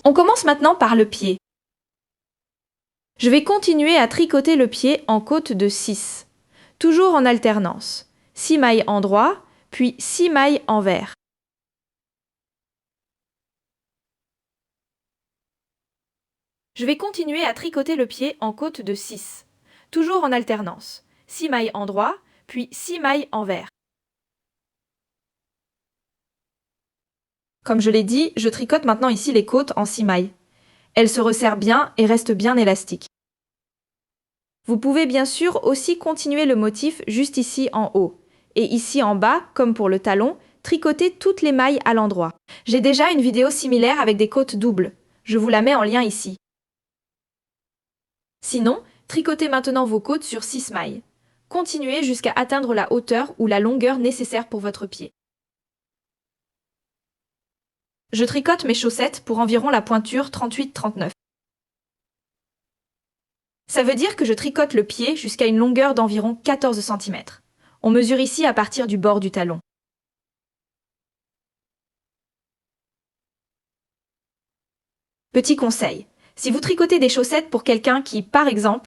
On commence maintenant par le pied. Je vais continuer à tricoter le pied en côte de 6, toujours en alternance. 6 mailles endroit, puis 6 mailles envers. Je vais continuer à tricoter le pied en côte de 6, toujours en alternance. 6 mailles endroit, puis 6 mailles envers. Comme je l'ai dit, je tricote maintenant ici les côtes en 6 mailles. Elles se resserrent bien et restent bien élastiques. Vous pouvez bien sûr aussi continuer le motif juste ici en haut. Et ici en bas, comme pour le talon, tricoter toutes les mailles à l'endroit. J'ai déjà une vidéo similaire avec des côtes doubles. Je vous la mets en lien ici. Sinon, tricotez maintenant vos côtes sur 6 mailles. Continuez jusqu'à atteindre la hauteur ou la longueur nécessaire pour votre pied. Je tricote mes chaussettes pour environ la pointure 38-39. Ça veut dire que je tricote le pied jusqu'à une longueur d'environ 14 cm. On mesure ici à partir du bord du talon. Petit conseil, si vous tricotez des chaussettes pour quelqu'un qui, par exemple,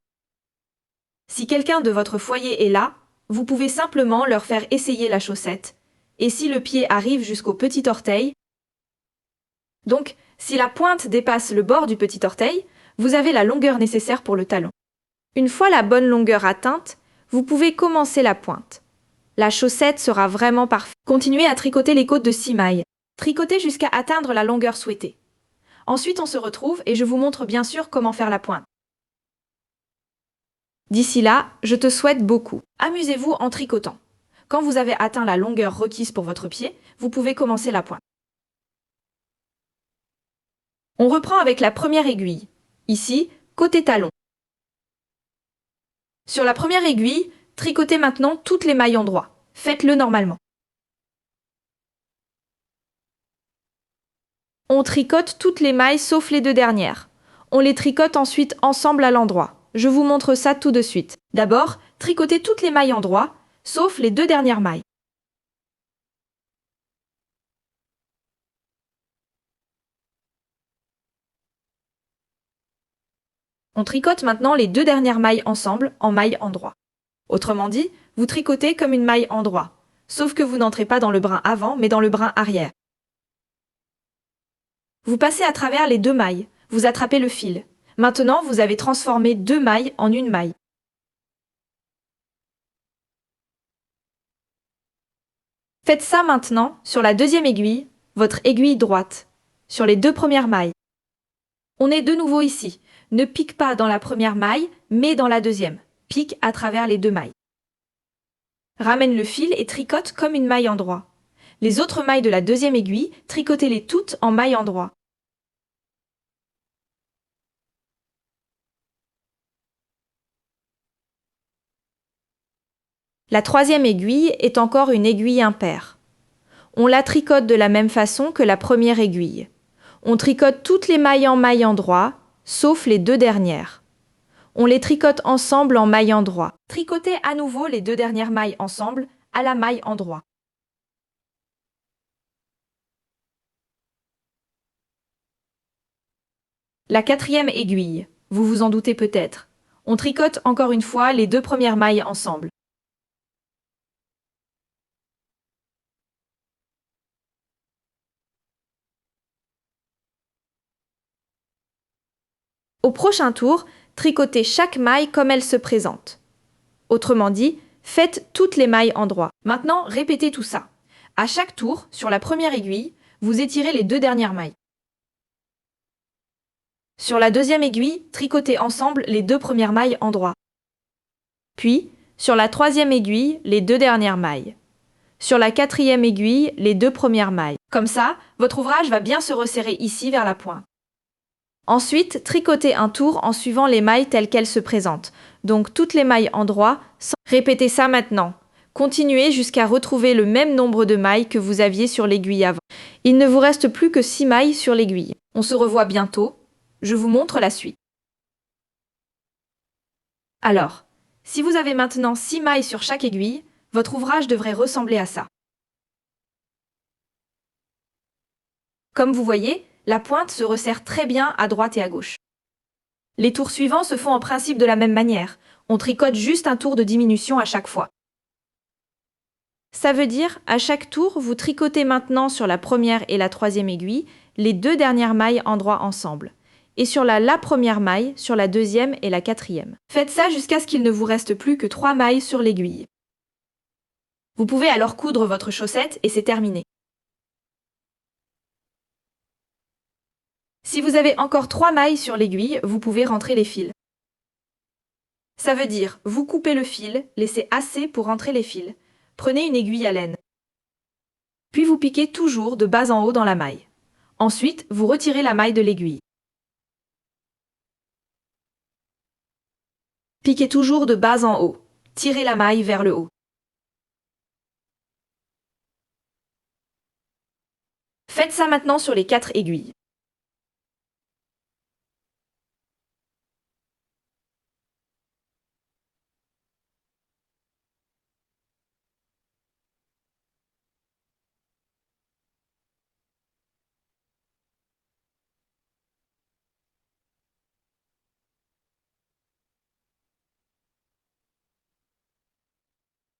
si quelqu'un de votre foyer est là, vous pouvez simplement leur faire essayer la chaussette. Et si le pied arrive jusqu'au petit orteil, donc si la pointe dépasse le bord du petit orteil, vous avez la longueur nécessaire pour le talon. Une fois la bonne longueur atteinte, vous pouvez commencer la pointe. La chaussette sera vraiment parfaite. Continuez à tricoter les côtes de 6 mailles. Tricotez jusqu'à atteindre la longueur souhaitée. Ensuite, on se retrouve et je vous montre bien sûr comment faire la pointe. D'ici là, je te souhaite beaucoup. Amusez-vous en tricotant. Quand vous avez atteint la longueur requise pour votre pied, vous pouvez commencer la pointe. On reprend avec la première aiguille. Ici, côté talon. Sur la première aiguille, tricotez maintenant toutes les mailles endroit. Faites-le normalement. On tricote toutes les mailles sauf les 2 dernières. On les tricote ensuite ensemble à l'endroit. Je vous montre ça tout de suite. D'abord, tricotez toutes les mailles endroit, sauf les 2 dernières mailles. On tricote maintenant les 2 dernières mailles ensemble en mailles endroit. Autrement dit, vous tricotez comme une maille endroit, sauf que vous n'entrez pas dans le brin avant, mais dans le brin arrière. Vous passez à travers les 2 mailles, vous attrapez le fil. Maintenant, vous avez transformé 2 mailles en une maille. Faites ça maintenant sur la deuxième aiguille, votre aiguille droite, sur les 2 premières mailles. On est de nouveau ici. Ne pique pas dans la première maille, mais dans la deuxième. Pique à travers les 2 mailles. Ramène le fil et tricote comme une maille endroit. Les autres mailles de la deuxième aiguille, tricotez-les toutes en maille endroit. La troisième aiguille est encore une aiguille impaire. On la tricote de la même façon que la première aiguille. On tricote toutes les mailles en maille endroit, sauf les 2 dernières. On les tricote ensemble en maille endroit. Tricotez à nouveau les 2 dernières mailles ensemble à la maille endroit. La quatrième aiguille, vous vous en doutez peut-être. On tricote encore une fois les 2 premières mailles ensemble. Au prochain tour, tricotez chaque maille comme elle se présente. Autrement dit, faites toutes les mailles endroit. Maintenant, répétez tout ça. À chaque tour, sur la première aiguille, vous étirez les 2 dernières mailles. Sur la deuxième aiguille, tricotez ensemble les 2 premières mailles endroit. Puis, sur la troisième aiguille, les 2 dernières mailles. Sur la quatrième aiguille, les 2 premières mailles. Comme ça, votre ouvrage va bien se resserrer ici vers la pointe. Ensuite, tricotez un tour en suivant les mailles telles qu'elles se présentent. Donc toutes les mailles endroit. Répétez ça maintenant. Continuez jusqu'à retrouver le même nombre de mailles que vous aviez sur l'aiguille avant. Il ne vous reste plus que 6 mailles sur l'aiguille. On se revoit bientôt. Je vous montre la suite. Alors, si vous avez maintenant 6 mailles sur chaque aiguille, votre ouvrage devrait ressembler à ça. Comme vous voyez, la pointe se resserre très bien à droite et à gauche. Les tours suivants se font en principe de la même manière. On tricote juste un tour de diminution à chaque fois. Ça veut dire, à chaque tour, vous tricotez maintenant sur la première et la troisième aiguille les 2 dernières mailles endroit ensemble, et sur la première maille, sur la deuxième et la quatrième. Faites ça jusqu'à ce qu'il ne vous reste plus que 3 mailles sur l'aiguille. Vous pouvez alors coudre votre chaussette et c'est terminé. Si vous avez encore 3 mailles sur l'aiguille, vous pouvez rentrer les fils. Ça veut dire, vous coupez le fil, laissez assez pour rentrer les fils. Prenez une aiguille à laine. Puis vous piquez toujours de bas en haut dans la maille. Ensuite, vous retirez la maille de l'aiguille. Piquez toujours de bas en haut. Tirez la maille vers le haut. Faites ça maintenant sur les 4 aiguilles.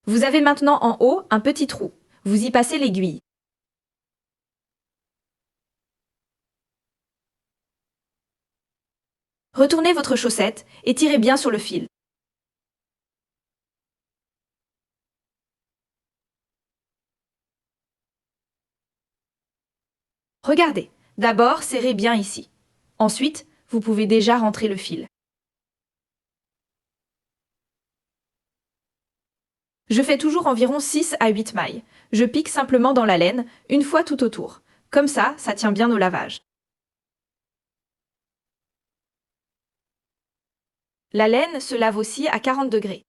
Vous avez maintenant en haut un petit trou. Vous y passez l'aiguille. Retournez votre chaussette et tirez bien sur le fil. Regardez, d'abord serrez bien ici. Ensuite, vous pouvez déjà rentrer le fil. Je fais toujours environ 6 à 8 mailles. Je pique simplement dans la laine, une fois tout autour. Comme ça tient bien au lavage. La laine se lave aussi à 40 degrés.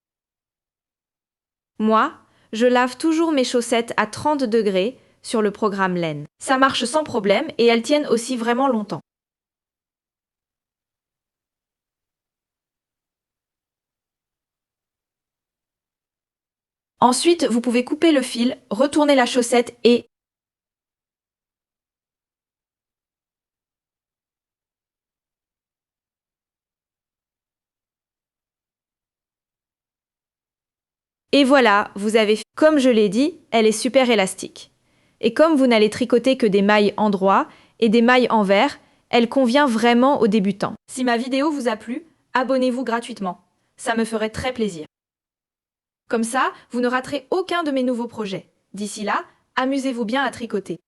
Moi, je lave toujours mes chaussettes à 30 degrés sur le programme laine. Ça marche sans problème et elles tiennent aussi vraiment longtemps. Ensuite, vous pouvez couper le fil, retourner la chaussette et voilà, vous avez... Comme je l'ai dit, elle est super élastique. Et comme vous n'allez tricoter que des mailles endroit et des mailles envers, elle convient vraiment aux débutants. Si ma vidéo vous a plu, abonnez-vous gratuitement. Ça me ferait très plaisir. Comme ça, vous ne raterez aucun de mes nouveaux projets. D'ici là, amusez-vous bien à tricoter.